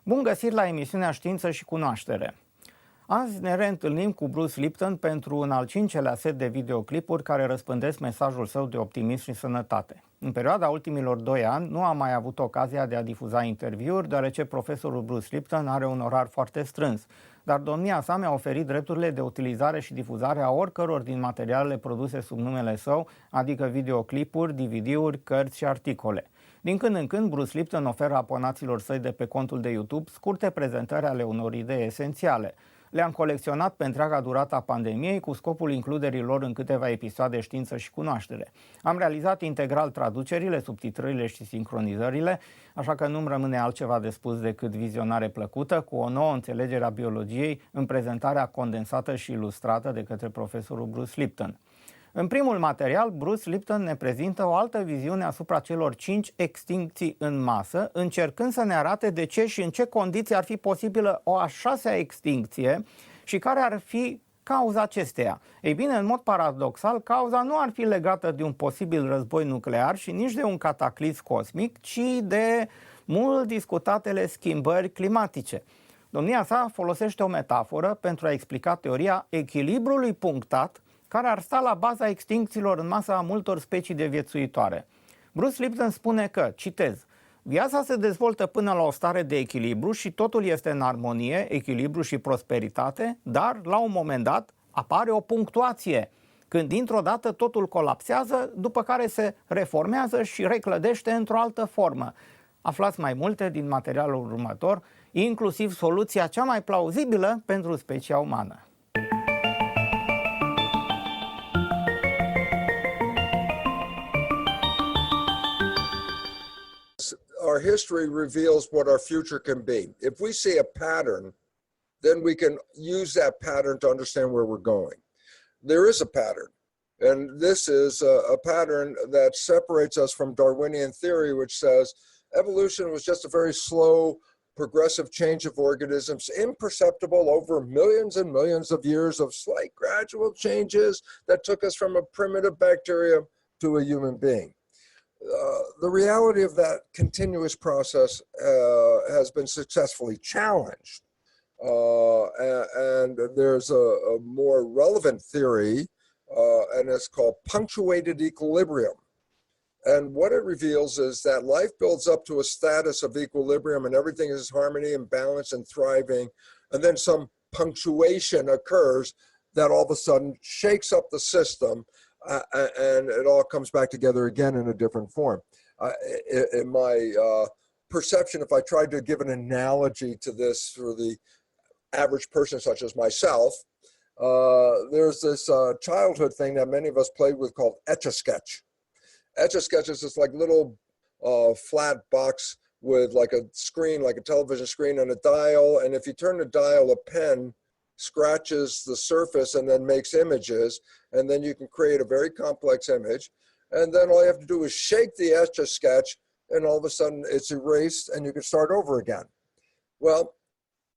Bun găsit la emisiunea Știință și Cunoaștere! Azi ne reîntâlnim cu Bruce Lipton pentru un al cincelea set de videoclipuri care răspândesc mesajul său de optimism și sănătate. În perioada ultimilor 2 ani nu am mai avut ocazia de a difuza interviuri, deoarece profesorul Bruce Lipton are un orar foarte strâns, dar domnia sa mi-a oferit drepturile de utilizare și difuzare a oricăror din materialele produse sub numele său, adică videoclipuri, DVD-uri, cărți și articole. Din când în când, Bruce Lipton oferă abonaților săi de pe contul de YouTube scurte prezentări ale unor idei esențiale. Le-am colecționat pe întreaga durată a pandemiei cu scopul includerii lor în câteva episoade Știință și Cunoaștere. Am realizat integral traducerile, subtitrările și sincronizările, așa că nu-mi rămâne altceva de spus decât vizionare plăcută cu o nouă înțelegere a biologiei în prezentarea condensată și ilustrată de către profesorul Bruce Lipton. În primul material, Bruce Lipton ne prezintă o altă viziune asupra celor 5 extincții în masă, încercând să ne arate de ce și în ce condiții ar fi posibilă o a 6-a extincție și care ar fi cauza acesteia. Ei bine, în mod paradoxal, cauza nu ar fi legată de un posibil război nuclear și nici de un cataclism cosmic, ci de mult discutatele schimbări climatice. Domnia sa folosește o metaforă pentru a explica teoria echilibrului punctat care ar sta la baza extincțiilor în masă a multor specii de viețuitoare. Bruce Lipton spune că, citez, viața se dezvoltă până la o stare de echilibru și totul este în armonie, echilibru și prosperitate, dar la un moment dat apare o punctuație, când dintr-o dată totul colapsează, după care se reformează și reclădește într-o altă formă. Aflați mai multe din materialul următor, inclusiv soluția cea mai plauzibilă pentru specia umană. Our history reveals what our future can be. If we see a pattern, then we can use that pattern to understand where we're going. There is a pattern, and this is a pattern that separates us from Darwinian theory, which says evolution was just a very slow, progressive change of organisms, imperceptible over millions and millions of years of slight gradual changes that took us from a primitive bacteria to a human being. The reality of that continuous process has been successfully challenged. And there's a more relevant theory, and it's called punctuated equilibrium. And what it reveals is that life builds up to a status of equilibrium and everything is harmony and balance and thriving. And then some punctuation occurs that all of a sudden shakes up the system. And it all comes back together again in a different form. In my perception, if I tried to give an analogy to this for the average person such as myself, there's this childhood thing that many of us played with called Etch-a-Sketch. Etch-a-Sketch is this like little flat box with like a screen, like a television screen and a dial. And if you turn the dial, a pen scratches the surface and then makes images, and then you can create a very complex image, and then all you have to do is shake the Etch-a-Sketch and all of a sudden it's erased and you can start over again. Well,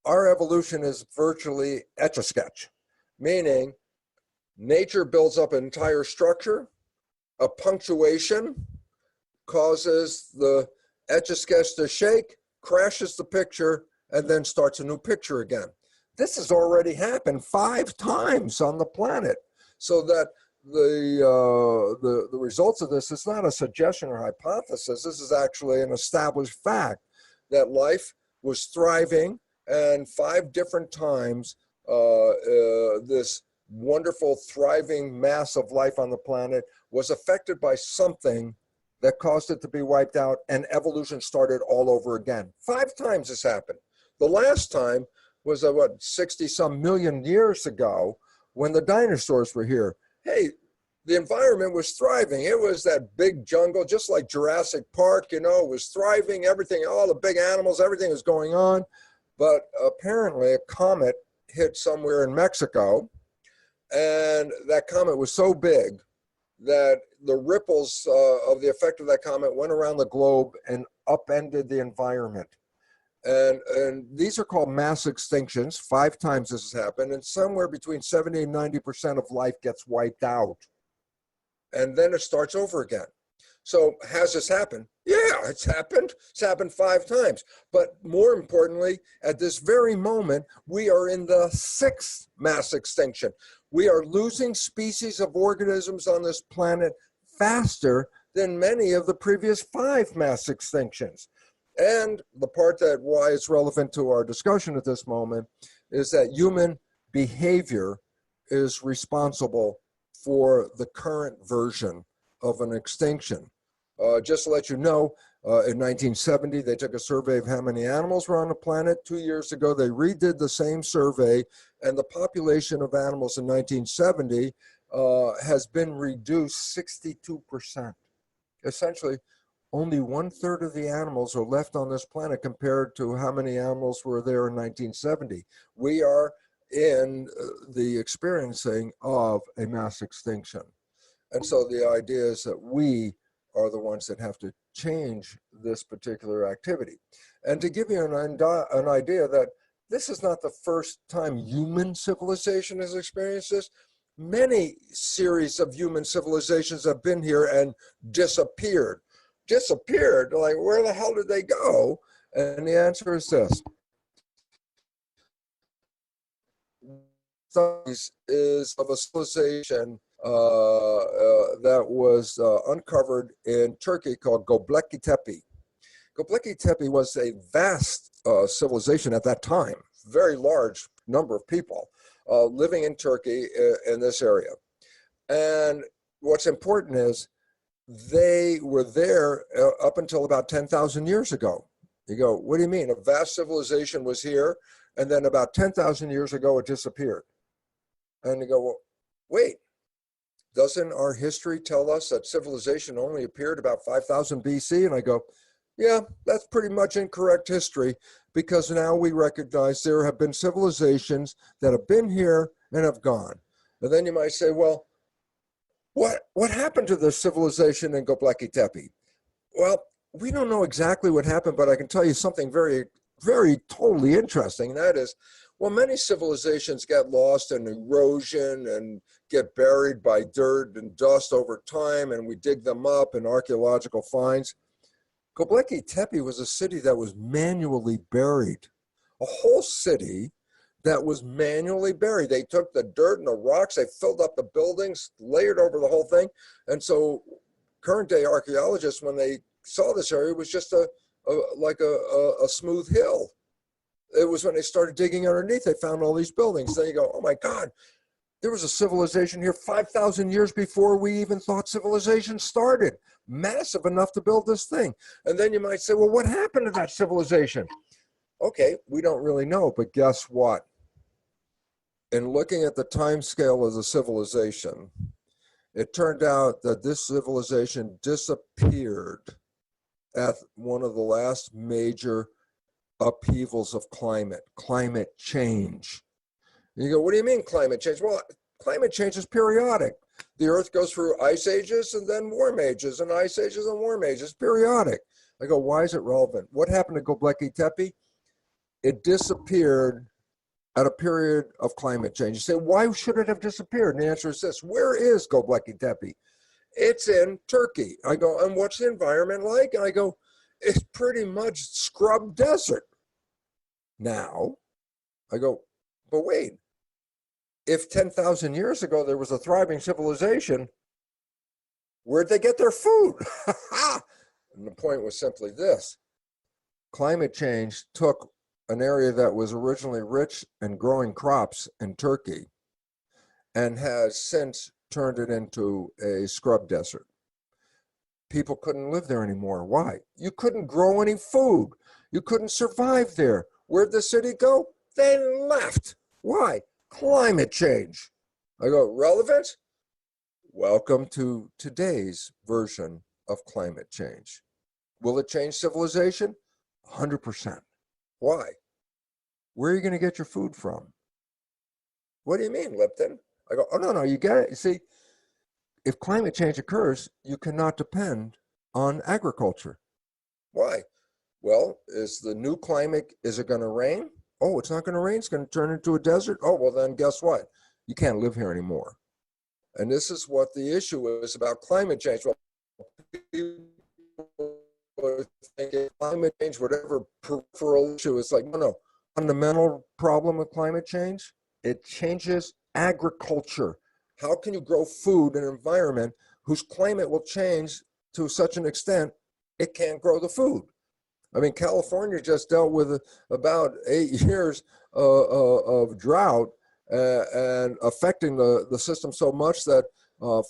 our evolution is virtually Etch-a-Sketch, meaning nature builds up an entire structure, a punctuation causes the Etch-a-Sketch to shake, crashes the picture, and then starts a new picture again. This has already happened 5 times on the planet, so that the results of this is not a suggestion or hypothesis. This is actually an established fact that life was thriving, and 5 different times this wonderful thriving mass of life on the planet was affected by something that caused it to be wiped out, and evolution started all over again. 5 times this happened. The last time was 60-some million years ago when the dinosaurs were here. Hey, the environment was thriving. It was that big jungle, just like Jurassic Park, you know, it was thriving, everything, all the big animals, everything was going on. But apparently a comet hit somewhere in Mexico, and that comet was so big that the ripples of the effect of that comet went around the globe and upended the environment. And these are called mass extinctions. 5 times this has happened, and somewhere between 70 and 90% of life gets wiped out. And then it starts over again. So has this happened? Yeah, it's happened. It's happened 5 times. But more importantly, at this very moment, we are in the 6th mass extinction. We are losing species of organisms on this planet faster than many of the previous 5 mass extinctions. And the part that why it's relevant to our discussion at this moment is that human behavior is responsible for the current version of an extinction. Just to let you know, in 1970, they took a survey of how many animals were on the planet. 2 years ago, they redid the same survey, and the population of animals in 1970 has been reduced 62%. Essentially, only 1/3 of the animals are left on this planet compared to how many animals were there in 1970. We are in the experiencing of a mass extinction. And so the idea is that we are the ones that have to change this particular activity. And to give you an idea that this is not the first time human civilization has experienced this, many series of human civilizations have been here and disappeared. Disappeared? Like, where the hell did they go? And the answer is this. Studies is of a civilization that was uncovered in Turkey called Göbekli Tepe. Göbekli Tepe was a vast civilization at that time, very large number of people living in Turkey in this area. And what's important is they were there up until about 10,000 years ago. You go, what do you mean? A vast civilization was here, and then about 10,000 years ago it disappeared. And you go, well, wait, doesn't our history tell us that civilization only appeared about 5,000 BC? And I go, yeah, that's pretty much incorrect history, because now we recognize there have been civilizations that have been here and have gone. And then you might say, well, what happened to the civilization in Göbekli Tepe? Well, we don't know exactly what happened, but I can tell you something very, very totally interesting. And that is, well, many civilizations get lost in erosion and get buried by dirt and dust over time, and we dig them up in archaeological finds. Göbekli Tepe was a city that was manually buried, a whole city that was manually buried. They took the dirt and the rocks, they filled up the buildings, layered over the whole thing. And so current day archaeologists, when they saw this area, it was just like a smooth hill. It was when they started digging underneath, they found all these buildings. Then you go, oh my God, there was a civilization here 5,000 years before we even thought civilization started. Massive enough to build this thing. And then you might say, well, what happened to that civilization? Okay, we don't really know, but guess what? In looking at the time scale of the civilization, it turned out that this civilization disappeared at one of the last major upheavals of climate change. And you go, what do you mean climate change? Well, climate change is periodic. The Earth goes through ice ages and then warm ages, and ice ages and warm ages, periodic. I go, why is it relevant? What happened to Göbekli Tepe? It disappeared at a period of climate change. You say, why should it have disappeared? And the answer is this: where is Göbekli Tepe? It's in Turkey. I go, and what's the environment like? And I go, it's pretty much scrub desert. Now, I go, but wait, if 10,000 years ago there was a thriving civilization, where'd they get their food? And the point was simply this: climate change took an area that was originally rich and growing crops in Turkey and has since turned it into a scrub desert. People couldn't live there anymore. Why? You couldn't grow any food. You couldn't survive there. Where'd the city go? They left. Why? Climate change. I go, relevance? Welcome to today's version of climate change. Will it change civilization? 100%. Why? Where are you going to get your food from? What do you mean, Lipton? I go, oh, no, you get it. You see, if climate change occurs, you cannot depend on agriculture. Why? Well, is the new climate, is it going to rain? Oh, it's not going to rain. It's going to turn into a desert. Oh, well, then guess what? You can't live here anymore. And this is what the issue is about climate change. Well, people are thinking climate change, whatever peripheral issue, it's like, no. Fundamental problem with climate change, it changes agriculture. How can you grow food in an environment whose climate will change to such an extent it can't grow the food? I mean, California just dealt with about 8 years of drought and affecting the system so much that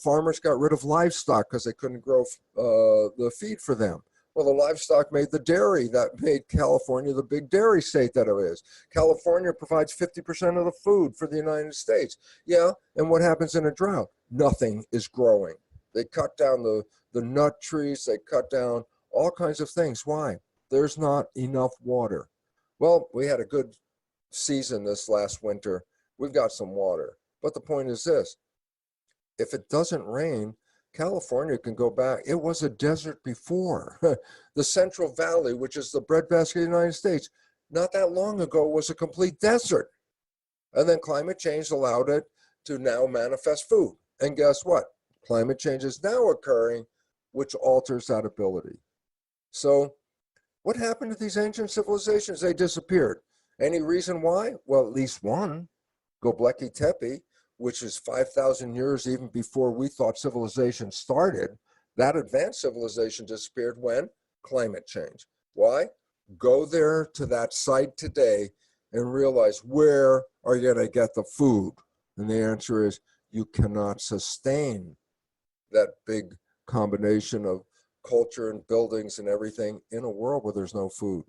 farmers got rid of livestock because they couldn't grow the feed for them. Well, the livestock made the dairy that made California the big dairy state that it is. California provides 50% of the food for the United States. Yeah, and what happens in a drought? Nothing is growing. They cut down the nut trees, they cut down all kinds of things. Why? There's not enough water. Well, we had a good season this last winter. We've got some water. But the point is this, if it doesn't rain, California can go back. It was a desert before. The Central Valley, which is the breadbasket of the United States, not that long ago was a complete desert. And then climate change allowed it to now manifest food. And guess what? Climate change is now occurring, which alters that ability. So what happened to these ancient civilizations? They disappeared. Any reason why? Well, at least one, Göbekli Tepe, which is 5,000 years even before we thought civilization started. That advanced civilization disappeared when? Climate change. Why? Go there to that site today and realize, where are you going to get the food? And the answer is, you cannot sustain that big combination of culture and buildings and everything in a world where there's no food.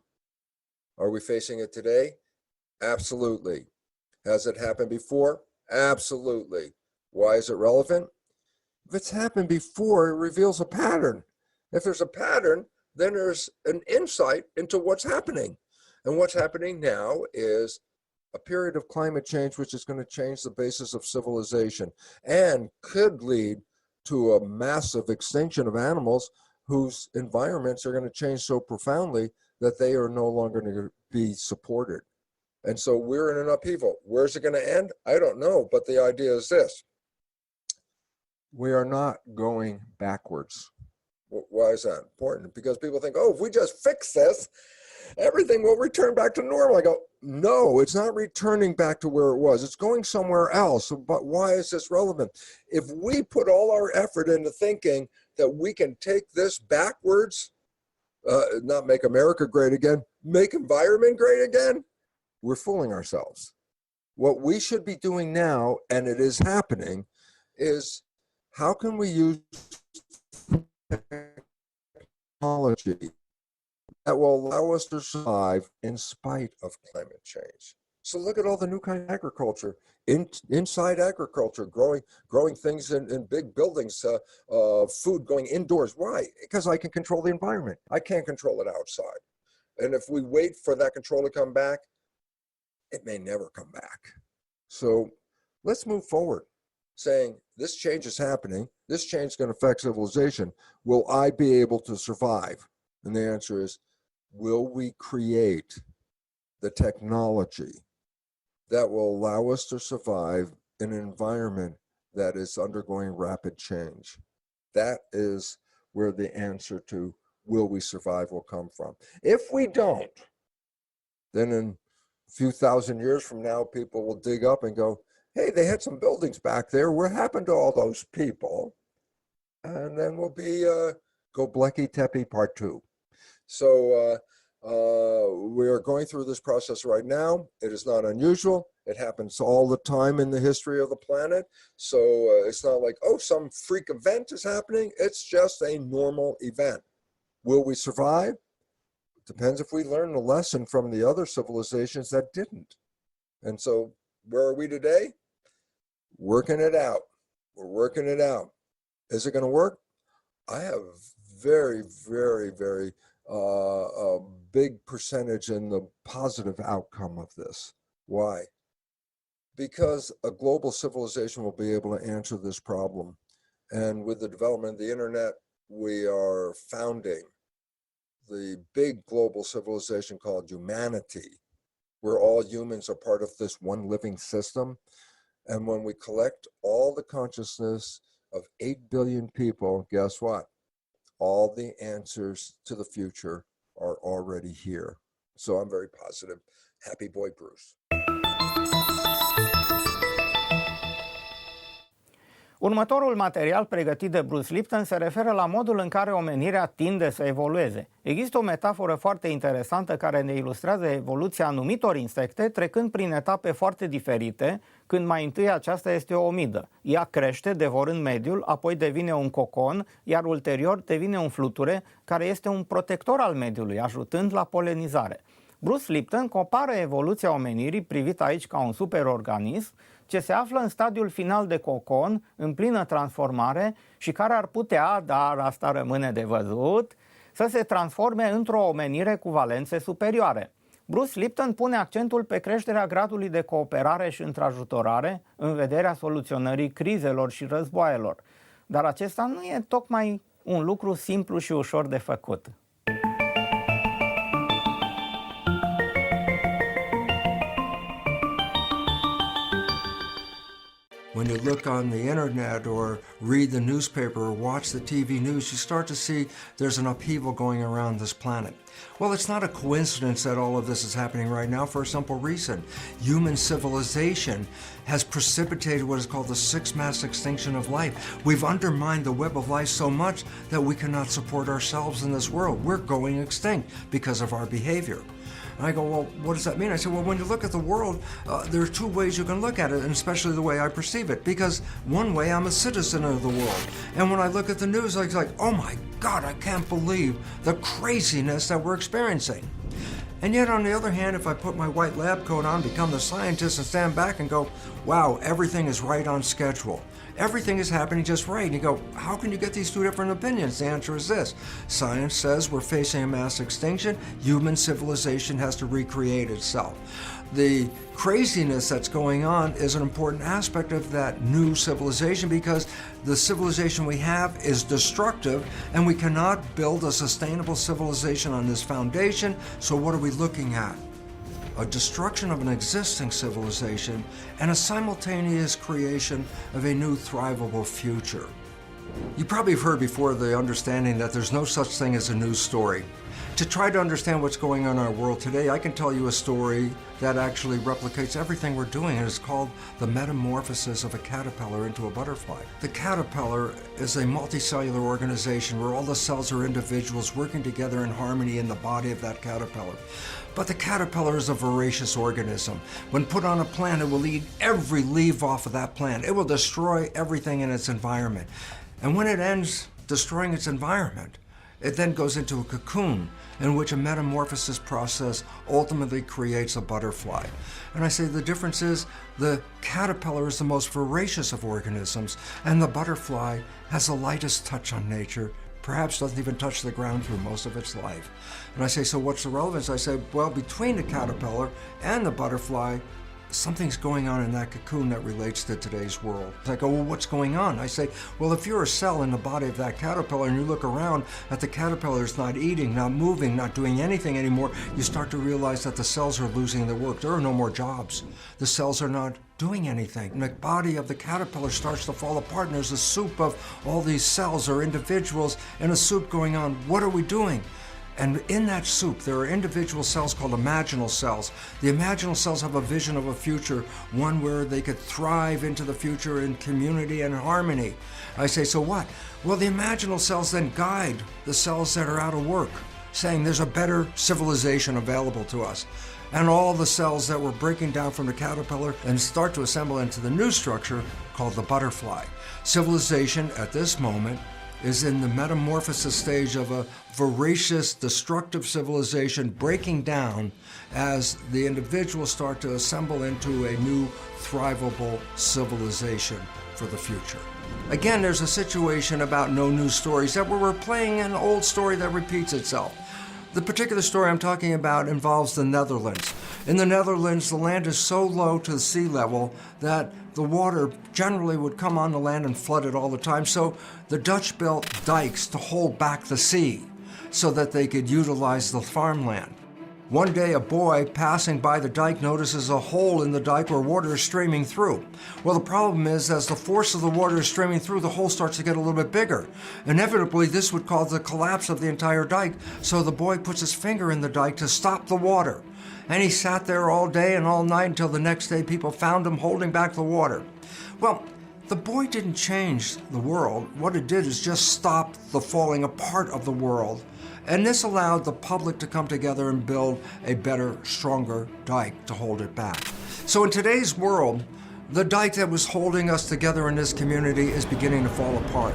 Are we facing it today? Absolutely. Has it happened before? Absolutely. Why is it relevant? If it's happened before, it reveals a pattern. If there's a pattern, then there's an insight into what's happening. And what's happening now is a period of climate change, which is going to change the basis of civilization and could lead to a massive extinction of animals whose environments are going to change so profoundly that they are no longer going to be supported. And so we're in an upheaval. Where's it going to end? I don't know, but the idea is this. We are not going backwards. Why is that important? Because people think, oh, if we just fix this, everything will return back to normal. I go, no, it's not returning back to where it was. It's going somewhere else. But why is this relevant? If we put all our effort into thinking that we can take this backwards, not make America great again, make environment great again, we're fooling ourselves. What we should be doing now, and it is happening, is how can we use technology that will allow us to survive in spite of climate change? So look at all the new kind of agriculture, inside agriculture, growing things in big buildings, food going indoors. Why? Because I can control the environment. I can't control it outside. And if we wait for that control to come back, it may never come back. So let's move forward, saying this change is happening. This change is going to affect civilization. Will I be able to survive? And the answer is, will we create the technology that will allow us to survive in an environment that is undergoing rapid change? That is where the answer to will we survive will come from. If we don't, then in a few thousand years from now, people will dig up and go, hey, they had some buildings back there. What happened to all those people? And then we'll be Göbekli Tepe Part 2. So we are going through this process right now. It is not unusual. It happens all the time in the history of the planet. So it's not like, oh, some freak event is happening. It's just a normal event. Will we survive? Depends if we learn the lesson from the other civilizations that didn't. And so where are we today? Working it out. We're working it out. Is it going to work? I have very, very, very a big percentage in the positive outcome of this. Why? Because a global civilization will be able to answer this problem. And with the development of the internet, we are founding the big global civilization called humanity, where all humans are part of this one living system. And when we collect all the consciousness of 8 billion people, guess what? all the answers to the future are already here. So I'm very positive. Happy boy, Bruce. Următorul material pregătit de Bruce Lipton se referă la modul în care omenirea tinde să evolueze. Există o metaforă foarte interesantă care ne ilustrează evoluția anumitor insecte trecând prin etape foarte diferite, când mai întâi aceasta este o omidă. Ea crește devorând mediul, apoi devine un cocon, iar ulterior devine un fluture care este un protector al mediului, ajutând la polenizare. Bruce Lipton compară evoluția omenirii, privită aici ca un superorganism, ce se află în stadiul final de cocon, în plină transformare și care ar putea, dar asta rămâne de văzut, să se transforme într-o omenire cu valențe superioare. Bruce Lipton pune accentul pe creșterea gradului de cooperare și întrajutorare în vederea soluționării crizelor și războaielor. Dar acesta nu e tocmai un lucru simplu și ușor de făcut. When you look on the internet or read the newspaper or watch the TV news, you start to see there's an upheaval going around this planet. Well, it's not a coincidence that all of this is happening right now for a simple reason. Human civilization has precipitated what is called the sixth mass extinction of life. We've undermined the web of life so much that we cannot support ourselves in this world. We're going extinct because of our behavior. And I go, well, what does that mean? I said, well, when you look at the world, there are two ways you can look at it, and especially the way I perceive it. Because one way, I'm a citizen of the world. And when I look at the news, it's like, oh my God, I can't believe the craziness that we're experiencing. And yet, on the other hand, if I put my white lab coat on, become the scientist, and stand back and go, wow, everything is right on schedule. Everything is happening just right. And you go, how can you get these two different opinions? The answer is this. Science says we're facing a mass extinction. Human civilization has to recreate itself. The craziness that's going on is an important aspect of that new civilization because the civilization we have is destructive and we cannot build a sustainable civilization on this foundation. So what are we looking at? A destruction of an existing civilization and a simultaneous creation of a new thrivable future. You probably have heard before the understanding that there's no such thing as a news story. To try to understand what's going on in our world today, I can tell you a story that actually replicates everything we're doing, and it's called the metamorphosis of a caterpillar into a butterfly. The caterpillar is a multicellular organization where all the cells are individuals working together in harmony in the body of that caterpillar. But the caterpillar is a voracious organism. When put on a plant, it will eat every leaf off of that plant. It will destroy everything in its environment. And when it ends destroying its environment, it then goes into a cocoon in which a metamorphosis process ultimately creates a butterfly. And I say the difference is the caterpillar is the most voracious of organisms, and the butterfly has the lightest touch on nature, perhaps doesn't even touch the ground through most of its life. And I say, so what's the relevance? I say, well, between the caterpillar and the butterfly, something's going on in that cocoon that relates to today's world. I go, well, what's going on? I say, well, if you're a cell in the body of that caterpillar and you look around at the caterpillar's not eating, not moving, not doing anything anymore, you start to realize that the cells are losing their work. There are no more jobs. The cells are not doing anything. And the body of the caterpillar starts to fall apart, and there's a soup of all these cells or individuals in a soup going on. What are we doing? And in that soup, there are individual cells called imaginal cells. The imaginal cells have a vision of a future, one where they could thrive into the future in community and harmony. I say, so what? Well, the imaginal cells then guide the cells that are out of work, saying there's a better civilization available to us. And all the cells that were breaking down from the caterpillar and start to assemble into the new structure called the butterfly. Civilization at this moment is in the metamorphosis stage of a voracious, destructive civilization breaking down as the individuals start to assemble into a new, thrivable civilization for the future. Again, there's a situation about no news stories that we're playing an old story that repeats itself. The particular story I'm talking about involves the Netherlands. In the Netherlands, the land is so low to the sea level that the water generally would come on the land and flood it all the time. So the Dutch built dikes to hold back the sea so that they could utilize the farmland. One day, a boy passing by the dike notices a hole in the dike where water is streaming through. Well, the problem is, as the force of the water is streaming through, the hole starts to get a little bit bigger. Inevitably, this would cause the collapse of the entire dike, so the boy puts his finger in the dike to stop the water. And he sat there all day and all night until the next day people found him holding back the water. Well, the boy didn't change the world. What it did is just stop the falling apart of the world. And this allowed the public to come together and build a better, stronger dike to hold it back. So in today's world, the dike that was holding us together in this community is beginning to fall apart.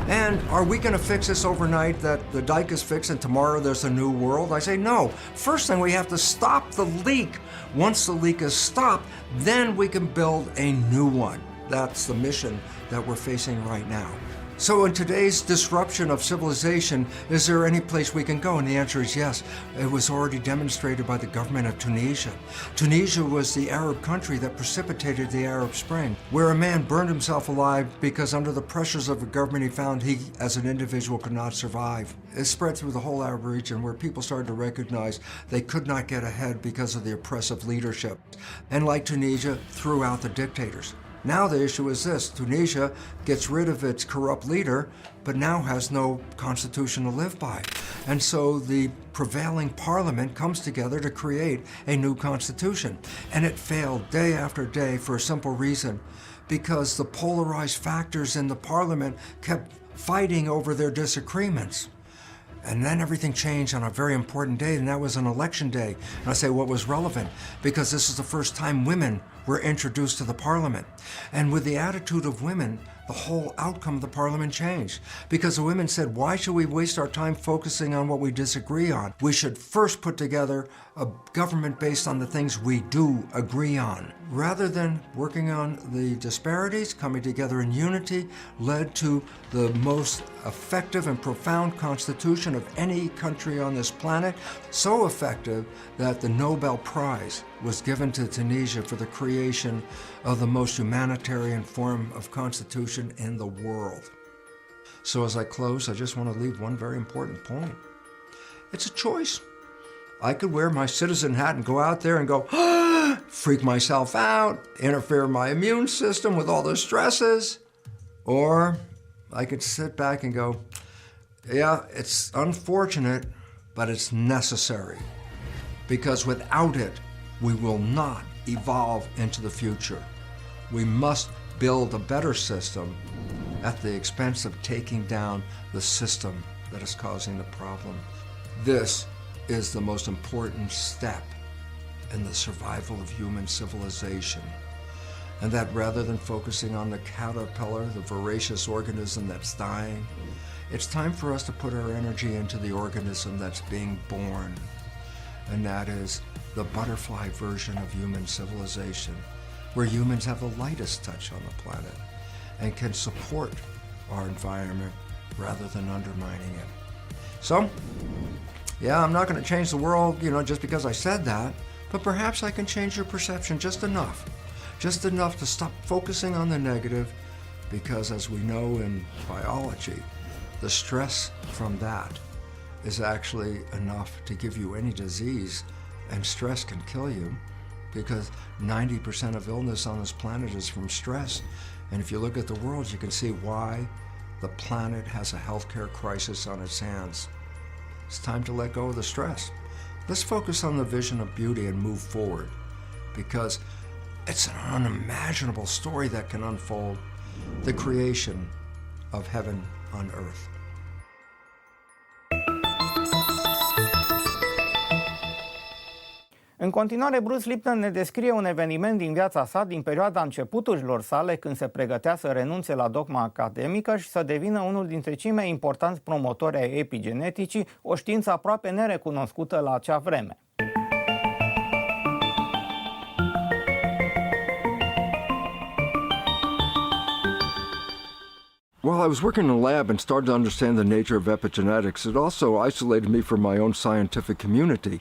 And are we going to fix this overnight, that the dike is fixed and tomorrow there's a new world? I say no. First thing, we have to stop the leak. Once the leak is stopped, then we can build a new one. That's the mission that we're facing right now. So in today's disruption of civilization, is there any place we can go? And the answer is yes. It was already demonstrated by the government of Tunisia. Tunisia was the Arab country that precipitated the Arab Spring, where a man burned himself alive because under the pressures of the government he found he, as an individual, could not survive. It spread through the whole Arab region, where people started to recognize they could not get ahead because of the oppressive leadership. And like Tunisia, threw out the dictators. Now the issue is this: Tunisia gets rid of its corrupt leader, but now has no constitution to live by. And so the prevailing parliament comes together to create a new constitution. And it failed day after day for a simple reason: because the polarized factors in the parliament kept fighting over their disagreements. And then everything changed on a very important day, and that was an election day. And I say what was relevant, because this is the first time women were introduced to the parliament. And with the attitude of women, the whole outcome of the parliament changed. Because the women said, why should we waste our time focusing on what we disagree on? We should first put together a government based on the things we do agree on. Rather than working on the disparities, coming together in unity led to the most effective and profound constitution of any country on this planet. So effective that the Nobel Prize was given to Tunisia for the creation of the most humanitarian form of constitution in the world. So as I close, I just want to leave one very important point. It's a choice. I could wear my citizen hat and go out there and go, freak myself out, interfere in my immune system with all the stresses. Or I could sit back and go, yeah, it's unfortunate, but it's necessary. Because without it, we will not evolve into the future. We must build a better system at the expense of taking down the system that is causing the problem. This is the most important step in the survival of human civilization. And that rather than focusing on the caterpillar, the voracious organism that's dying, it's time for us to put our energy into the organism that's being born. And that is the butterfly version of human civilization, where humans have the lightest touch on the planet and can support our environment rather than undermining it. So, yeah, I'm not going to change the world, just because I said that, but perhaps I can change your perception just enough to stop focusing on the negative, because as we know in biology, the stress from that is actually enough to give you any disease, and stress can kill you, because 90% of illness on this planet is from stress. And if you look at the world, you can see why the planet has a healthcare crisis on its hands. It's time to let go of the stress. Let's focus on the vision of beauty and move forward, because it's an unimaginable story that can unfold, the creation of heaven on earth. În continuare, Bruce Lipton ne descrie un eveniment din viața sa din perioada începuturilor sale, când se pregătea să renunțe la dogma academică și să devină unul dintre cei mai importanți promotori ai epigeneticii, o știință aproape nerecunoscută la acea vreme. While I was working in a lab and started to understand the nature of epigenetics, it also isolated me from my own scientific community.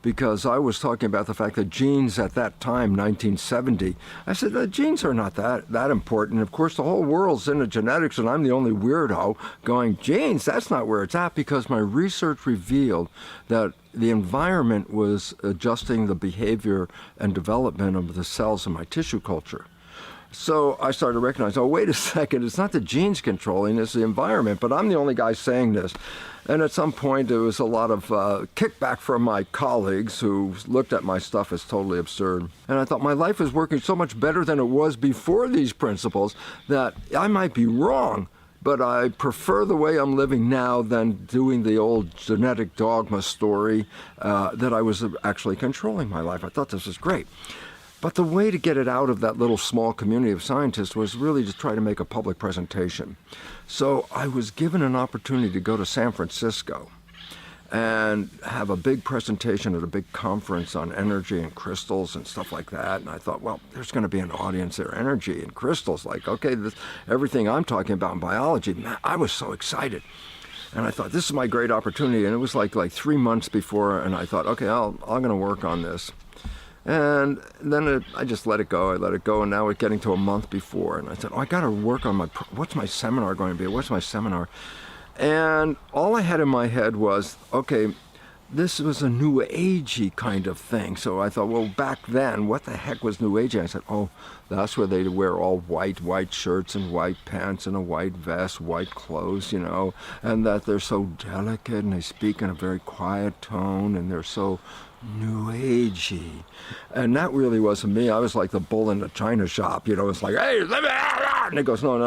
because I was talking about the fact that genes at that time, 1970, I said, the genes are not that important. Of course, the whole world's into genetics, and I'm the only weirdo going, genes, that's not where it's at, because my research revealed that the environment was adjusting the behavior and development of the cells in my tissue culture. So I started to recognize, oh, wait a second, it's not the genes controlling, it's the environment, but I'm the only guy saying this. And at some point, there was a lot of kickback from my colleagues who looked at my stuff as totally absurd. And I thought my life is working so much better than it was before these principles that I might be wrong, but I prefer the way I'm living now than doing the old genetic dogma story that I was actually controlling my life. I thought this was great. But the way to get it out of that little small community of scientists was really to try to make a public presentation. So I was given an opportunity to go to San Francisco and have a big presentation at a big conference on energy and crystals and stuff like that. And I thought, well, there's going to be an audience there, energy and crystals. Like, okay, everything I'm talking about in biology, man, I was so excited. And I thought, this is my great opportunity. And it was like 3 months before, and I thought, okay, I'm going to work on this. And then I just let it go. I let it go, and now we're getting to a month before. And I said, oh, I got to work on what's my seminar going to be? What's my seminar? And all I had in my head was, okay, this was a new agey kind of thing. So I thought, well, back then, what the heck was new agey? I said, oh, that's where they wear all white shirts and white pants and a white vest, white clothes, and that they're so delicate and they speak in a very quiet tone and they're so new agey. And that really wasn't me. I was like the bull in the china shop, it's like, hey, let me, and it goes, no,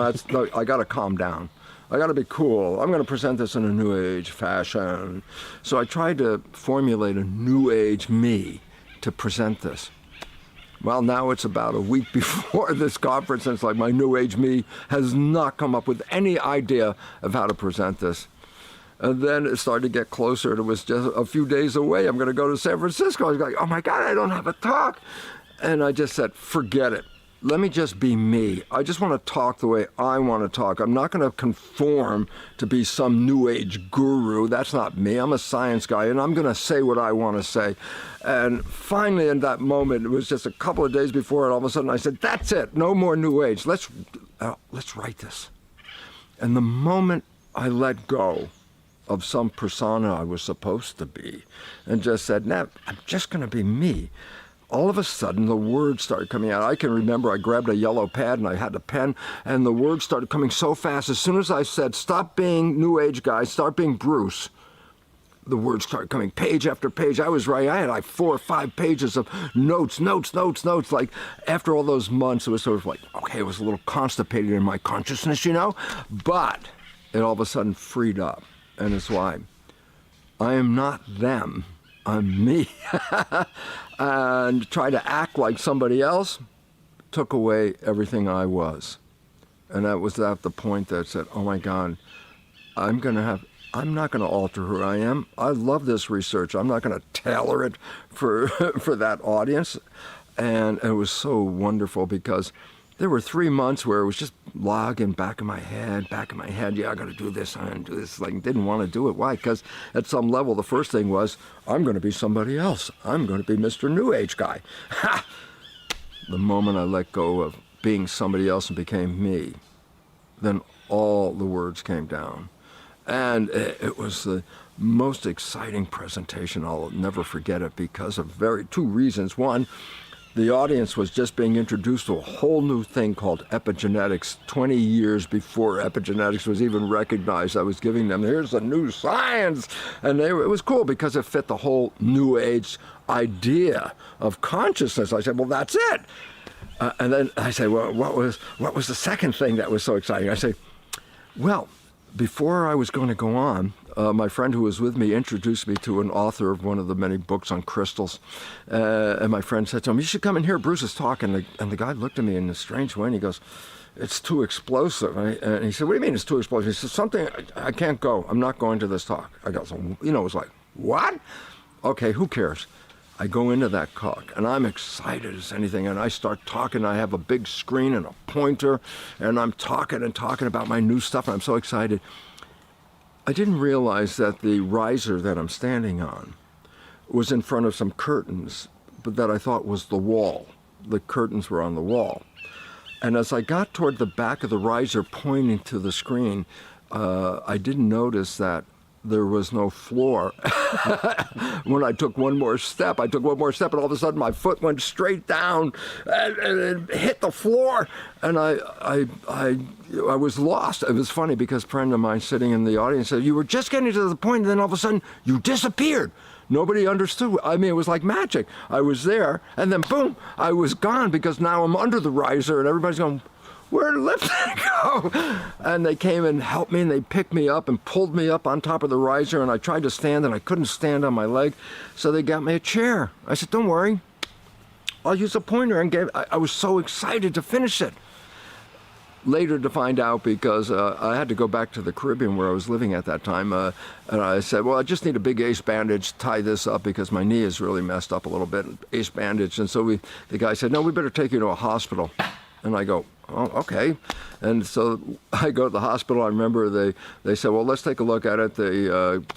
I got to calm down. I got to be cool. I'm going to present this in a new age fashion. So I tried to formulate a new age me to present this. Well, now it's about a week before this conference, and it's like my new age me has not come up with any idea of how to present this. And then it started to get closer, and it was just a few days away. I'm going to go to San Francisco. I was like, oh my God, I don't have a talk. And I just said, forget it. Let me just be me. I just want to talk the way I want to talk. I'm not going to conform to be some new age guru. That's not me. I'm a science guy, and I'm going to say what I want to say. And finally, in that moment, it was just a couple of days before, and all of a sudden I said, that's it. No more new age. Let's write this. And the moment I let go of some persona I was supposed to be and just said, nah, I'm just going to be me, all of a sudden the words started coming out. I can remember I grabbed a yellow pad and I had a pen, and the words started coming so fast. As soon as I said, stop being new age guy, start being Bruce, the words started coming page after page. I was right. I had like 4 or 5 pages of notes. Like after all those months, it was sort of like, okay, it was a little constipated in my consciousness, but it all of a sudden freed up. And it's why I am not them, I'm me. And try to act like somebody else took away everything I was. And that was at the point that said, oh my God, I'm not going to alter who I am. I love this research. I'm not going to tailor it for that audience. And it was so wonderful because there were 3 months where it was just logging back in my head. Yeah, I got to do this. I'm going to do this. Like, didn't want to do it. Why? Because at some level, the first thing was, I'm going to be somebody else. I'm going to be Mr. New Age guy. Ha! The moment I let go of being somebody else and became me, then all the words came down. And it was the most exciting presentation. I'll never forget it because of 2 reasons. One, the audience was just being introduced to a whole new thing called epigenetics. 20 years before epigenetics was even recognized, I was giving them, here's the new science. And it was cool because it fit the whole new age idea of consciousness. I said, well, that's it. And then I said, well, what was the second thing that was so exciting? I say, well, before I was going to go on, my friend who was with me introduced me to an author of one of the many books on crystals. And my friend said to him, you should come in here. Bruce is talking. And the guy looked at me in a strange way, and he goes, it's too explosive. And he said, what do you mean it's too explosive? He said, something, I can't go. I'm not going to this talk. I go, so, it was like, what? Okay, who cares? I go into that talk, and I'm excited as anything, and I start talking. I have a big screen and a pointer, and I'm talking about my new stuff, and I'm so excited. I didn't realize that the riser that I'm standing on was in front of some curtains, but that I thought was the wall. The curtains were on the wall. And as I got toward the back of the riser pointing to the screen, I didn't notice that there was no floor. When I took one more step, and all of a sudden my foot went straight down and hit the floor. And I was lost. It was funny because a friend of mine sitting in the audience said, "You were just getting to the point, and then all of a sudden you disappeared." Nobody understood. I mean, it was like magic. I was there, and then boom, I was gone because now I'm under the riser, and everybody's going, "Where did Lipton go?" And they came and helped me, and they picked me up and pulled me up on top of the riser, and I tried to stand, and I couldn't stand on my leg, so they got me a chair. I said, "Don't worry, I'll use a pointer," and I was so excited to finish it. Later to find out, because I had to go back to the Caribbean where I was living at that time, and I said, "Well, I just need a big ace bandage to tie this up because my knee is really messed up a little bit, ace bandage." And so the guy said, "No, we better take you to a hospital." And I go, "Oh, okay." And so I go to the hospital. I remember they said, "Well, let's take a look at it." They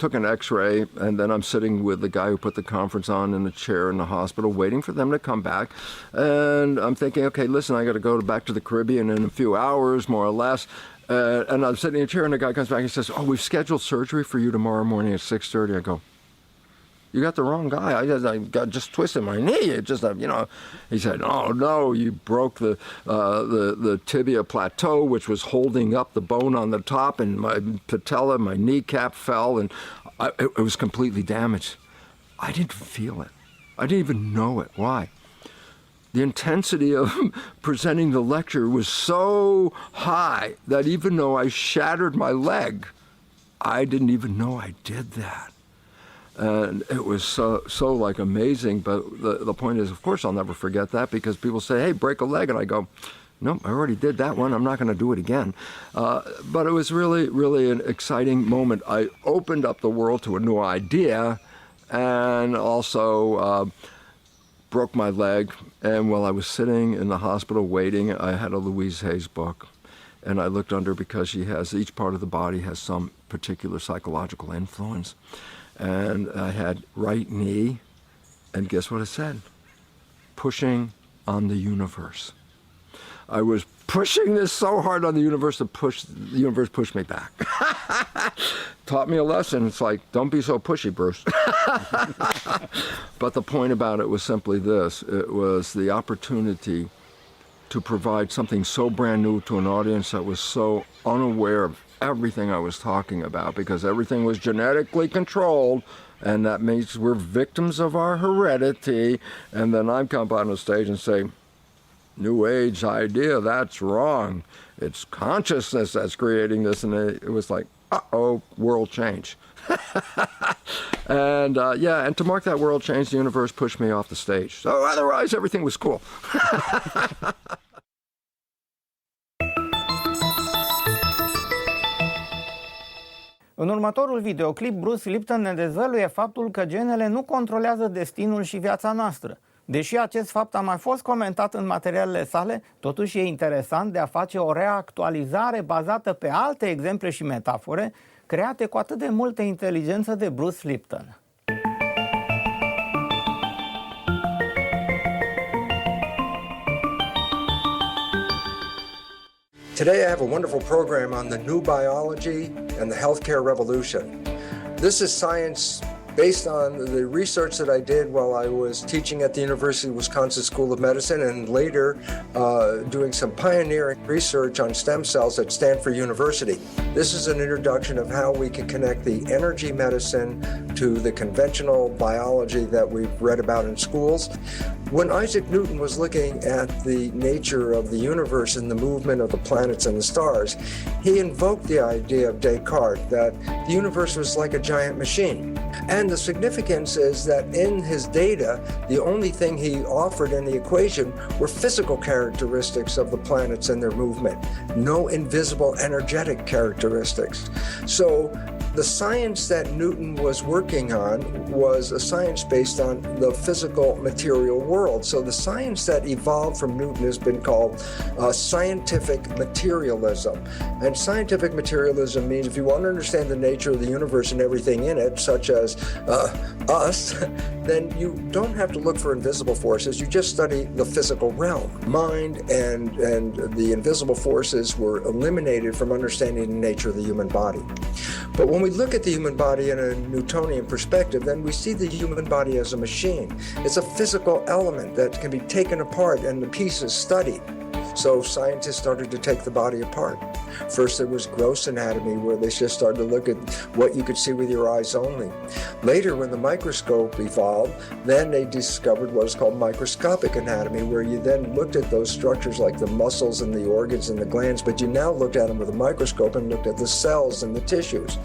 took an x-ray, and then I'm sitting with the guy who put the conference on in the chair in the hospital waiting for them to come back. And I'm thinking, okay, listen, I got to go back to the Caribbean in a few hours, more or less. And I'm sitting in a chair, and the guy comes back and says, "Oh, we've scheduled surgery for you tomorrow morning at 6:30. I go, "You got the wrong guy. I got just twisted my knee. It just, He said, "Oh no, you broke the tibia plateau, which was holding up the bone on the top, and my patella, my kneecap fell, and it was completely damaged." I didn't feel it. I didn't even know it. Why? The intensity of presenting the lecture was so high that even though I shattered my leg, I didn't even know I did that. And it was so like amazing, but the point is, of course, I'll never forget that because people say, "Hey, break a leg," and I go, "Nope, I already did that one. I'm not going to do it again." But it was really, really an exciting moment. I opened up the world to a new idea, and also broke my leg. And while I was sitting in the hospital waiting, I had a Louise Hay's book, and I looked under because each part of the body has some particular psychological influence. And I had right knee, and guess what it said? Pushing on the universe. I was pushing this so hard on the universe the universe pushed me back. Taught me a lesson. It's like, don't be so pushy, Bruce. But the point about it was simply this. It was the opportunity to provide something so brand new to an audience that was so unaware of everything I was talking about, because everything was genetically controlled, and that means we're victims of our heredity. And then I come out on the stage and say, "New Age idea, that's wrong. It's consciousness that's creating this." And it was like, uh-oh, world change. And and to mark that world change, the universe pushed me off the stage. So otherwise, everything was cool. În următorul videoclip, Bruce Lipton ne dezvăluie faptul că genele nu controlează destinul și viața noastră. Deși acest fapt a mai fost comentat în materialele sale, totuși e interesant de a face o reactualizare bazată pe alte exemple și metafore create cu atât de multă inteligență de Bruce Lipton. Today I have a wonderful program on the new biology and the healthcare revolution. This is science based on the research that I did while I was teaching at the University of Wisconsin School of Medicine, and later doing some pioneering research on stem cells at Stanford University. This is an introduction of how we can connect the energy medicine to the conventional biology that we've read about in schools. When Isaac Newton was looking at the nature of the universe and the movement of the planets and the stars, he invoked the idea of Descartes that the universe was like a giant machine. And the significance is that in his data, the only thing he offered in the equation were physical characteristics of the planets and their movement, no invisible energetic characteristics. So the science that Newton was working on was a science based on the physical material world. So the science that evolved from Newton has been called scientific materialism. And scientific materialism means if you want to understand the nature of the universe and everything in it, such as us, then you don't have to look for invisible forces. You just study the physical realm. Mind and the invisible forces were eliminated from understanding the nature of the human body. But when we look at the human body in a Newtonian perspective, then we see the human body as a machine. It's a physical element that can be taken apart and the pieces studied. So scientists started to take the body apart. First there was gross anatomy, where they just started to look at what you could see with your eyes only. Later, when the microscope evolved, then they discovered what is called microscopic anatomy, where you then looked at those structures like the muscles and the organs and the glands, but you now looked at them with a microscope and looked at the cells and the tissues.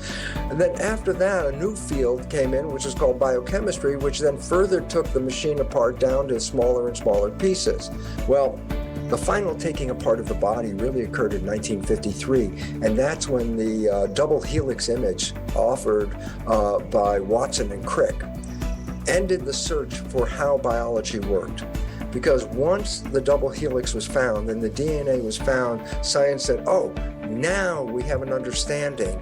And then after that, a new field came in, which is called biochemistry, which then further took the machine apart down to smaller and smaller pieces. Well, the final taking apart of the body really occurred in 1953, and that's when the double helix image offered by Watson and Crick ended the search for how biology worked. Because once the double helix was found and the DNA was found, science said, oh, now we have an understanding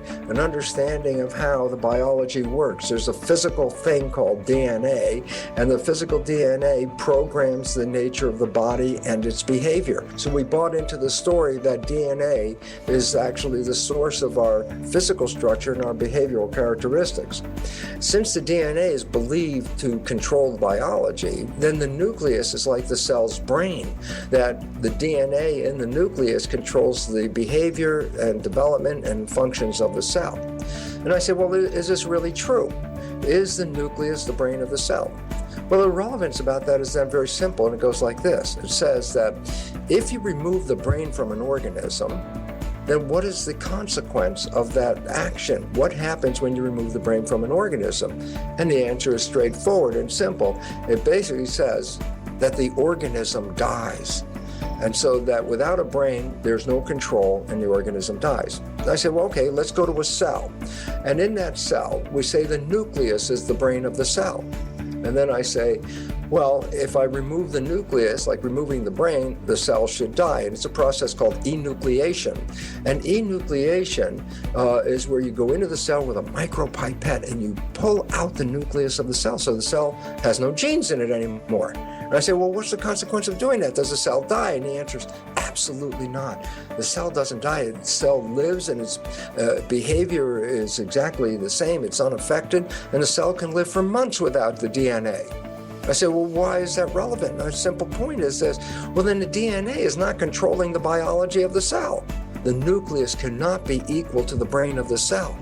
of how the biology works. There's a physical thing called DNA, and the physical DNA programs the nature of the body and its behavior. So we bought into the story that DNA is actually the source of our physical structure and our behavioral characteristics. Since the DNA is believed to control biology, then the nucleus is like the cell's brain, that the DNA in the nucleus controls the behavior and development and functions of the cell. And I said, well, is this really true? Is the nucleus the brain of the cell? Well, the relevance about that is then very simple, and it goes like this. It says that if you remove the brain from an organism, then what is the consequence of that action? What happens when you remove the brain from an organism? And the answer is straightforward and simple. It basically says that the organism dies. And so that without a brain, there's no control and the organism dies. I said, well, okay, let's go to a cell. And in that cell, we say the nucleus is the brain of the cell. And then I say, well, if I remove the nucleus, like removing the brain, the cell should die. And it's a process called enucleation. And enucleation is where you go into the cell with a micropipette and you pull out the nucleus of the cell. So the cell has no genes in it anymore. And I say, well, what's the consequence of doing that? Does the cell die? And the answer is absolutely not. The cell doesn't die. The cell lives and its behavior is exactly the same. It's unaffected. And the cell can live for months without the DNA. I say, well, why is that relevant? And a simple point is this. Well, then the DNA is not controlling the biology of the cell. The nucleus cannot be equal to the brain of the cell.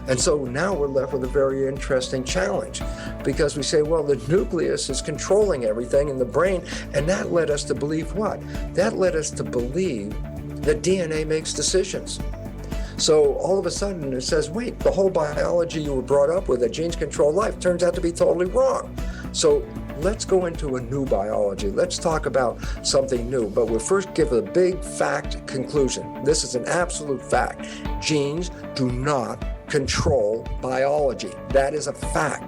And so now we're left with a very interesting challenge, because we say, well, the nucleus is controlling everything in the brain, and that led us to believe what? That led us to believe that DNA makes decisions. So all of a sudden it says, wait, the whole biology you were brought up with, that genes control life, turns out to be totally wrong. So let's go into a new biology. Let's talk about something new, but we'll first give a big fact conclusion. This is an absolute fact. Genes do not control biology. That is a fact.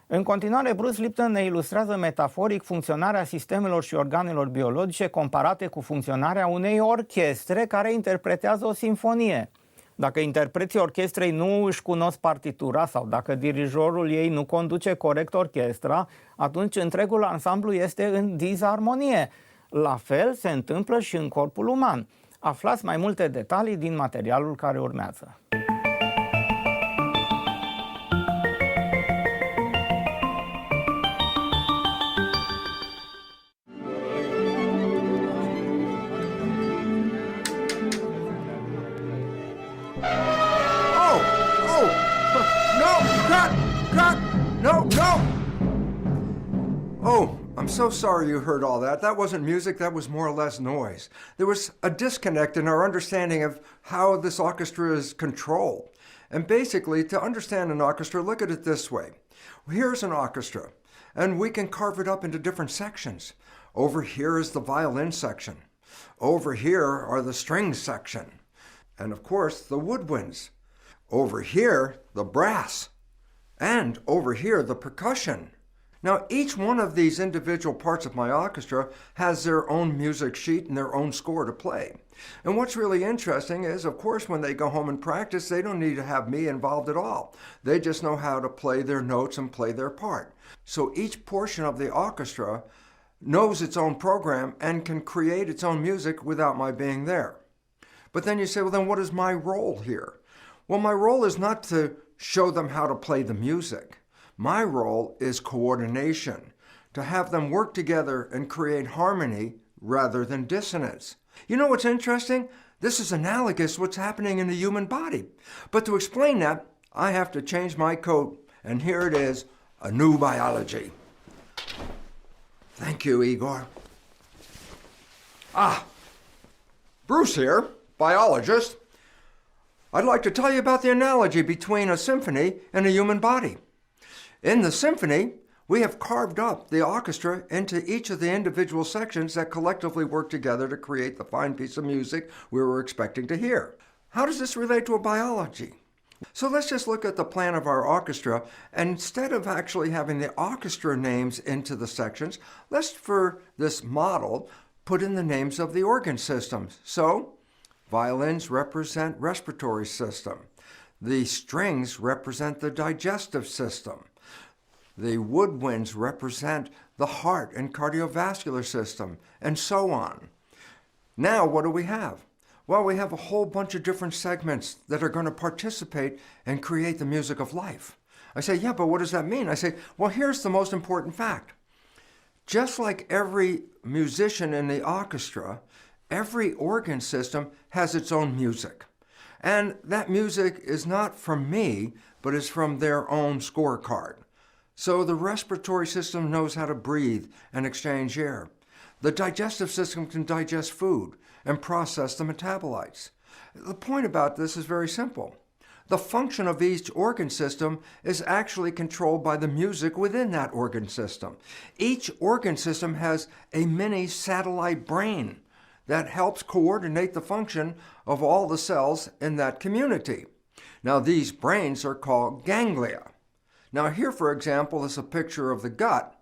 În continuare, Bruce Lipton ne ilustrează metaforic funcționarea sistemelor și organelor biologice comparate cu funcționarea unei orchestre care interpretează o simfonie. Dacă interpreții orchestrei nu își cunosc partitura sau dacă dirijorul ei nu conduce corect orchestra, atunci întregul ansamblu este în disarmonie. La fel se întâmplă și în corpul uman. Aflați mai multe detalii din materialul care urmează. Oh, I'm so sorry you heard all that. That wasn't music, that was more or less noise. There was a disconnect in our understanding of how this orchestra is controlled. And basically, to understand an orchestra, look at it this way. Here's an orchestra, and we can carve it up into different sections. Over here is the violin section. Over here are the strings section. And of course, the woodwinds. Over here, the brass. And over here, the percussion. Now, each one of these individual parts of my orchestra has their own music sheet and their own score to play. And what's really interesting is, of course, when they go home and practice, they don't need to have me involved at all. They just know how to play their notes and play their part. So each portion of the orchestra knows its own program and can create its own music without my being there. But then you say, well, then what is my role here? Well, my role is not to show them how to play the music. My role is coordination, to have them work together and create harmony rather than dissonance. You know what's interesting? This is analogous to what's happening in the human body. But to explain that, I have to change my coat, and here it is, a new biology. Thank you, Igor. Bruce here, biologist. I'd like to tell you about the analogy between a symphony and a human body. In the symphony, we have carved up the orchestra into each of the individual sections that collectively work together to create the fine piece of music we were expecting to hear. How does this relate to a biology? So let's just look at the plan of our orchestra, and instead of actually having the orchestra names into the sections, let's, for this model, put in the names of the organ systems. So, violins represent respiratory system. The strings represent the digestive system. The woodwinds represent the heart and cardiovascular system, and so on. Now, what do we have? Well, we have a whole bunch of different segments that are going to participate and create the music of life. I say, yeah, but what does that mean? I say, well, here's the most important fact. Just like every musician in the orchestra, every organ system has its own music. And that music is not from me, but is from their own scorecard. So the respiratory system knows how to breathe and exchange air. The digestive system can digest food and process the metabolites. The point about this is very simple. The function of each organ system is actually controlled by the music within that organ system. Each organ system has a mini satellite brain that helps coordinate the function of all the cells in that community. Now, these brains are called ganglia. Now, here, for example, is a picture of the gut.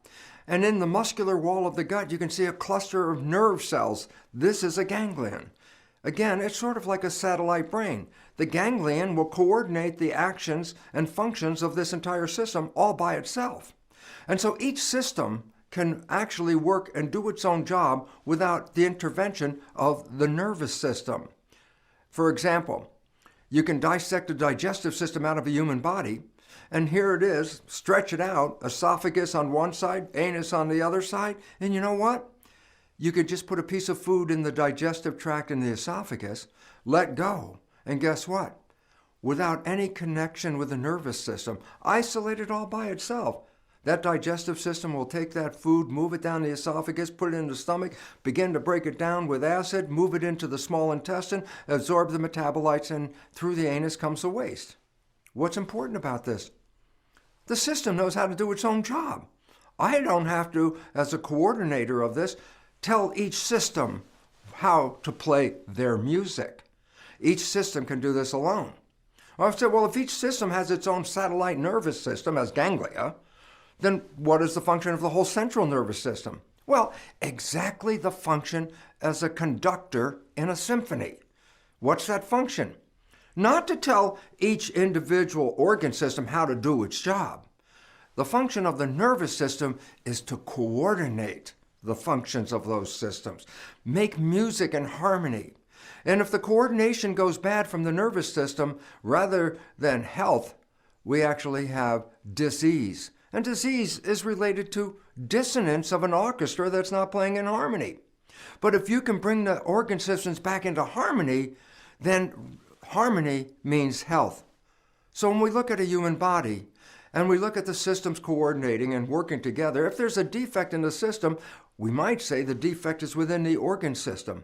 And in the muscular wall of the gut, you can see a cluster of nerve cells. This is a ganglion. Again, it's sort of like a satellite brain. The ganglion will coordinate the actions and functions of this entire system all by itself. And so each system can actually work and do its own job without the intervention of the nervous system. For example, you can dissect the digestive system out of a human body, and here it is, stretch it out, esophagus on one side, anus on the other side, and you know what? You could just put a piece of food in the digestive tract in the esophagus, let go, and guess what? Without any connection with the nervous system, isolated all by itself, that digestive system will take that food, move it down the esophagus, put it in the stomach, begin to break it down with acid, move it into the small intestine, absorb the metabolites, and through the anus comes the waste. What's important about this? The system knows how to do its own job. I don't have to, as a coordinator of this, tell each system how to play their music. Each system can do this alone. I've said, well, if each system has its own satellite nervous system as ganglia, then what is the function of the whole central nervous system? Well, exactly the function as a conductor in a symphony. What's that function? Not to tell each individual organ system how to do its job. The function of the nervous system is to coordinate the functions of those systems, make music in harmony. And if the coordination goes bad from the nervous system, rather than health, we actually have disease. And disease is related to dissonance of an orchestra that's not playing in harmony. But if you can bring the organ systems back into harmony, then harmony means health. So when we look at a human body and we look at the systems coordinating and working together, if there's a defect in the system, we might say the defect is within the organ system.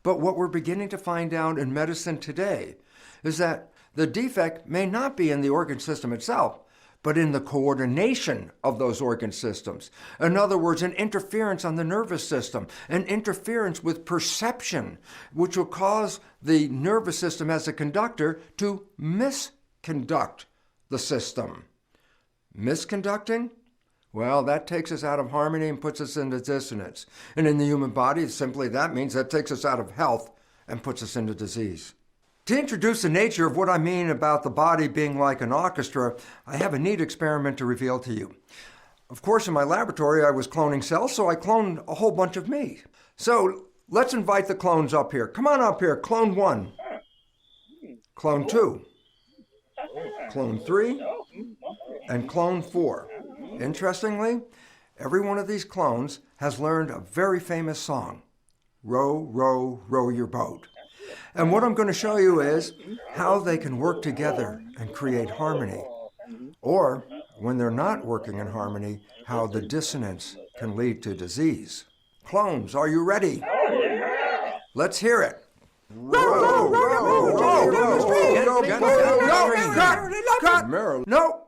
But what we're beginning to find out in medicine today is that the defect may not be in the organ system itself, but in the coordination of those organ systems. In other words, an interference on the nervous system, an interference with perception, which will cause the nervous system as a conductor to misconduct the system. Misconducting? Well, that takes us out of harmony and puts us into dissonance. And in the human body, simply that means that takes us out of health and puts us into disease. To introduce the nature of what I mean about the body being like an orchestra, I have a neat experiment to reveal to you. Of course, in my laboratory, I was cloning cells, so I cloned a whole bunch of me. So let's invite the clones up here. Come on up here. Clone 1. Clone 2. Clone 3. And clone 4. Interestingly, every one of these clones has learned a very famous song, Row, row, row your boat. And what I'm going to show you is how they can work together and create harmony. Or, when they're not working in harmony, how the dissonance can lead to disease. Clones, are you ready? Let's hear it. Row, row, row, row. No.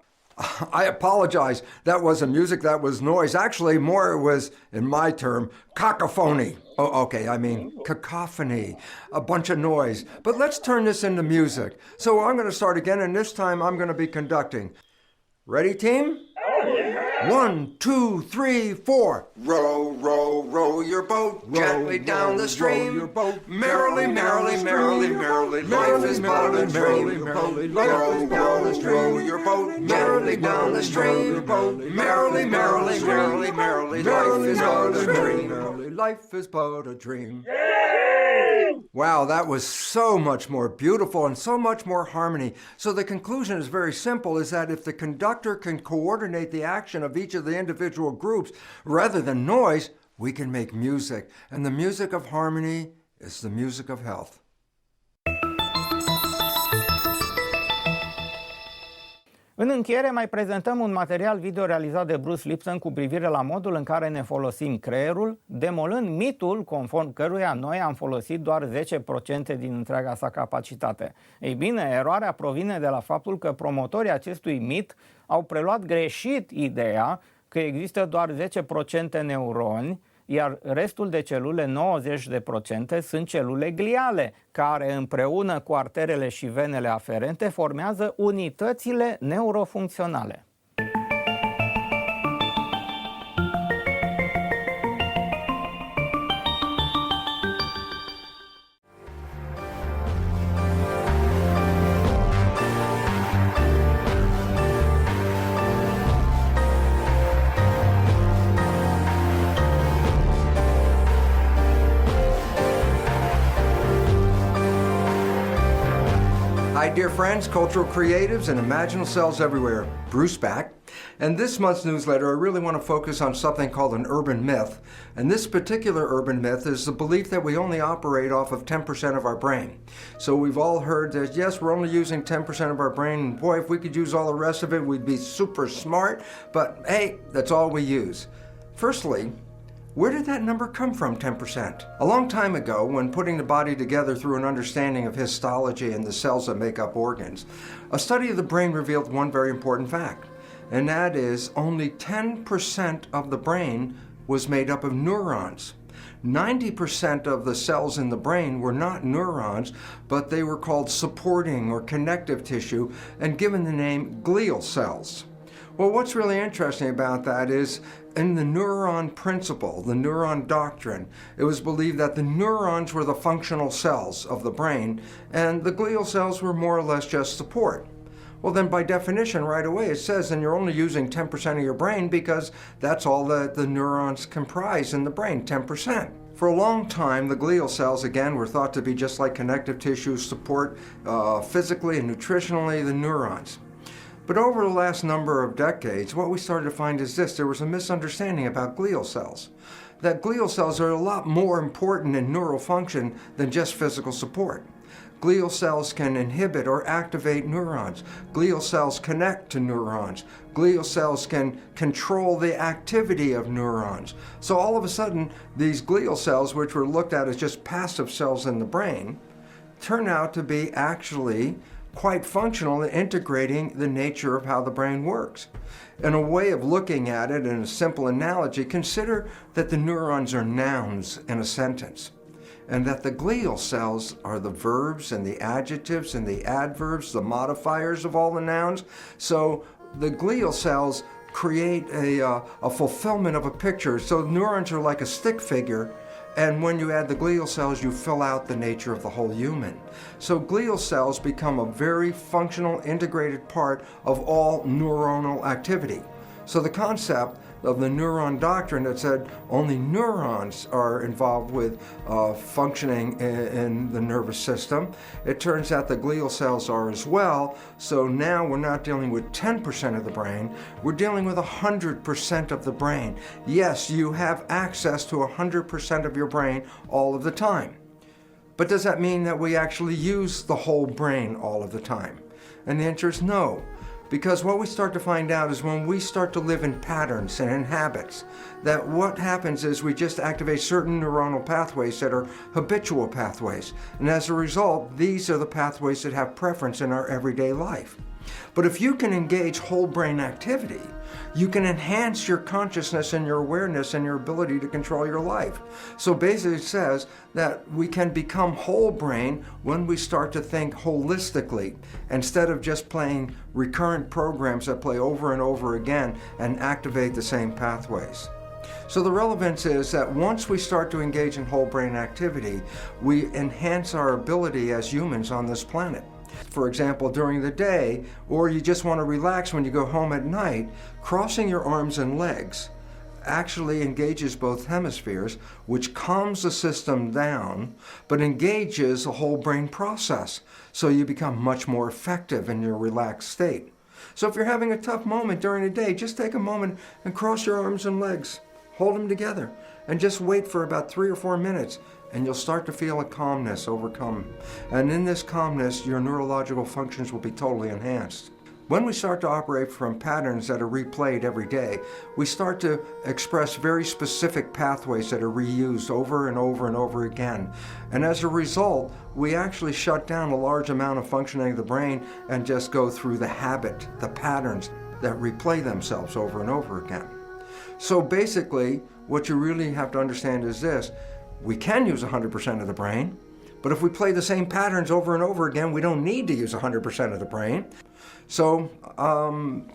I apologize. That wasn't music, that was noise. Actually, more it was, in my term, cacophony. Oh, okay, I mean cacophony, a bunch of noise. But let's turn this into music. So I'm going to start again, and this time I'm going to be conducting. Ready, team? 1, 2, 3, 4. Row, row, row your boat gently down the stream. Merrily, merrily, merrily, merrily, life is but a dream. Row, row, row your boat merrily down the stream. Merrily, merrily, merrily, merrily, life is but a dream. Life is but a dream. Wow, that was so much more beautiful and so much more harmony. So the conclusion is very simple, is that if the conductor can coordinate the action of each of the individual groups rather than noise, we can make music. And the music of harmony is the music of health. În încheiere mai prezentăm un material video realizat de Bruce Lipton cu privire la modul în care ne folosim creierul, demolând mitul conform căruia noi am folosit doar 10% din întreaga sa capacitate. Ei bine, eroarea provine de la faptul că promotorii acestui mit au preluat greșit ideea că există doar 10% neuroni, iar restul de celule, 90%, sunt celule gliale, care împreună cu arterele și venele aferente formează unitățile neurofuncționale. Hi, dear friends, cultural creatives, and imaginal selves everywhere. Bruce back. And this month's newsletter, I really want to focus on something called an urban myth. And this particular urban myth is the belief that we only operate off of 10% of our brain. So we've all heard that, yes, we're only using 10% of our brain. And boy, if we could use all the rest of it, we'd be super smart. But hey, that's all we use. Firstly, where did that number come from, 10%? A long time ago, when putting the body together through an understanding of histology and the cells that make up organs, a study of the brain revealed one very important fact, and that is only 10% of the brain was made up of neurons. 90% of the cells in the brain were not neurons, but they were called supporting or connective tissue and given the name glial cells. Well, what's really interesting about that is in the neuron principle, the neuron doctrine, it was believed that the neurons were the functional cells of the brain and the glial cells were more or less just support. Well, then by definition, right away, it says then you're only using 10% of your brain because that's all that the neurons comprise in the brain, 10%. For a long time, the glial cells, again, were thought to be just like connective tissue support physically and nutritionally the neurons. But over the last number of decades, what we started to find is this: there was a misunderstanding about glial cells. That glial cells are a lot more important in neural function than just physical support. Glial cells can inhibit or activate neurons. Glial cells connect to neurons. Glial cells can control the activity of neurons. So all of a sudden, these glial cells, which were looked at as just passive cells in the brain, turn out to be actually quite functional in integrating the nature of how the brain works. In a way of looking at it, in a simple analogy, consider that the neurons are nouns in a sentence, and that the glial cells are the verbs and the adjectives and the adverbs, the modifiers of all the nouns. So the glial cells create a fulfillment of a picture. So neurons are like a stick figure, and when you add the glial cells, you fill out the nature of the whole human. So glial cells become a very functional, integrated part of all neuronal activity. So the concept of the neuron doctrine that said only neurons are involved with functioning in the nervous system, it turns out the glial cells are as well. So now we're not dealing with 10% of the brain, we're dealing with 100% of the brain. Yes, you have access to 100% of your brain all of the time. But does that mean that we actually use the whole brain all of the time? And the answer is no. Because what we start to find out is when we start to live in patterns and in habits, that what happens is we just activate certain neuronal pathways that are habitual pathways. And as a result, these are the pathways that have preference in our everyday life. But if you can engage whole brain activity, you can enhance your consciousness and your awareness and your ability to control your life. So basically it says that we can become whole brain when we start to think holistically, instead of just playing recurrent programs that play over and over again and activate the same pathways. So the relevance is that once we start to engage in whole brain activity, we enhance our ability as humans on this planet. For example, during the day, or you just want to relax when you go home at night, crossing your arms and legs actually engages both hemispheres, which calms the system down, but engages a whole brain process. So you become much more effective in your relaxed state. So if you're having a tough moment during the day, just take a moment and cross your arms and legs. Hold them together and just wait for about 3 or 4 minutes, and you'll start to feel a calmness overcome. And in this calmness, your neurological functions will be totally enhanced. When we start to operate from patterns that are replayed every day, we start to express very specific pathways that are reused over and over and over again. And as a result, we actually shut down a large amount of functioning of the brain and just go through the habit, the patterns that replay themselves over and over again. So basically, what you really have to understand is this: we can use 100% of the brain, but if we play the same patterns over and over again, we don't need to use 100% of the brain. So,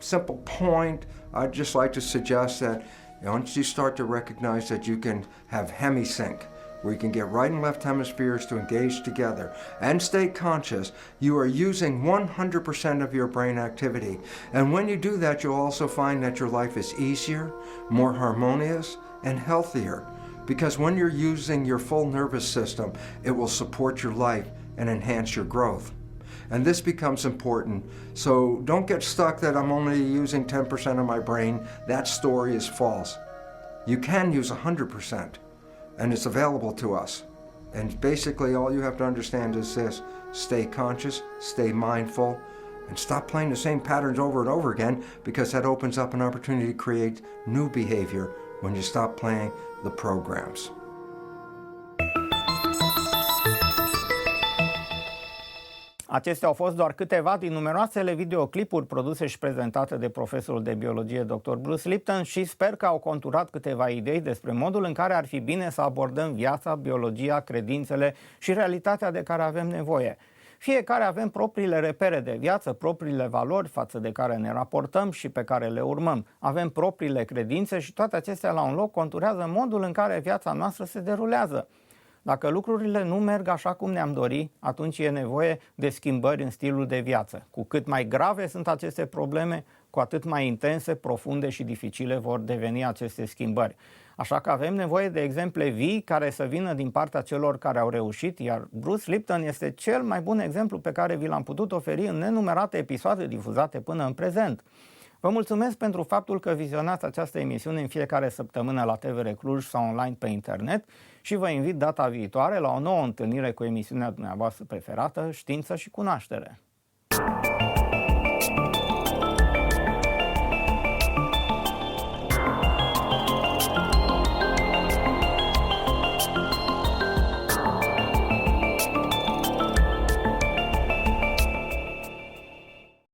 simple point, I'd just like to suggest that once you start to recognize that you can have hemisync, where you can get right and left hemispheres to engage together and stay conscious, you are using 100% of your brain activity. And when you do that, you'll also find that your life is easier, more harmonious, and healthier. Because when you're using your full nervous system, it will support your life and enhance your growth. And this becomes important. So don't get stuck that I'm only using 10% of my brain. That story is false. You can use 100%, and it's available to us. And basically all you have to understand is this: stay conscious, stay mindful, and stop playing the same patterns over and over again, because that opens up an opportunity to create new behavior when you stop playing the programs. Acestea au fost doar câteva din numeroasele videoclipuri produse și prezentate de profesorul de biologie Dr. Bruce Lipton și sper că au conturat câteva idei despre modul în care ar fi bine să abordăm viața, biologia, credințele și realitatea de care avem nevoie. Fiecare avem propriile repere de viață, propriile valori față de care ne raportăm și pe care le urmăm. Avem propriile credințe și toate acestea la un loc conturează modul în care viața noastră se derulează. Dacă lucrurile nu merg așa cum ne-am dori, atunci e nevoie de schimbări în stilul de viață. Cu cât mai grave sunt aceste probleme, cu atât mai intense, profunde și dificile vor deveni aceste schimbări. Așa că avem nevoie de exemple vii care să vină din partea celor care au reușit, iar Bruce Lipton este cel mai bun exemplu pe care vi l-am putut oferi în nenumărate episoade difuzate până în prezent. Vă mulțumesc pentru faptul că vizionați această emisiune în fiecare săptămână la TVR Cluj sau online pe internet și vă invit data viitoare la o nouă întâlnire cu emisiunea dumneavoastră preferată, Știință și Cunoaștere.